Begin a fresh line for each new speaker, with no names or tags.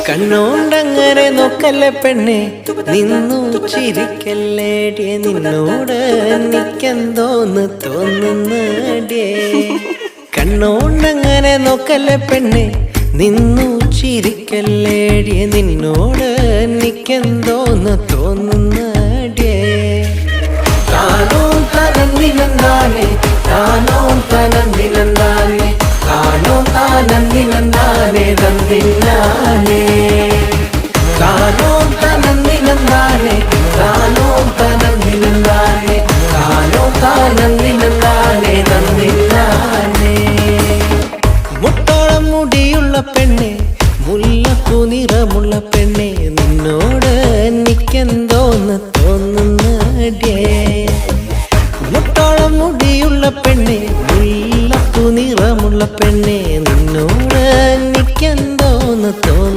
കണ്ണോണ്ടങ്ങനെ നോക്കല്ലേ പെണ്ണെ, നിന്നു ചിരിക്കല്ലേടിയ, നിന്നോട് എനിക്കെന്തോന്ന് തോന്നുന്നടിയേ. കണ്ണോണ്ടങ്ങനെ നോക്കല്ലേ പെണ്ണെ, നിന്നു ചിരിക്കല്ലേടിയ, നിന്നോട് എനിക്കെന്തോന്ന് തോന്നുന്നടിയേ. താനോ തനന്തിനന്താനെ, താനോ തനന്തിനന്താനെ, താനോ താനന്തിനന്താനെ തന്തിനാനെ. താനോ തനന്തിനന്താനെ, താനോ തനന്തിനന്താനെ, താനോ താനന്തിനന്താനെ തന്തിനാനെ. മുട്ടോളം മുടിയുള്ള പെണ്ണെ, മുല്ലപ്പൂ നിറമുള്ള പെണ്ണെ, നിന്നോട് എനിക്കെന്തോന്ന് തോന്നുന്നടിയേ. മുട്ടോളം മുടിയുള്ള പെണ്ണെ, മുല്ലപ്പൂ നിറമുള്ള പെണ്ണെ, നിന്നോട് എനിക്കെന്തോന്ന് തോന്നുന്നു.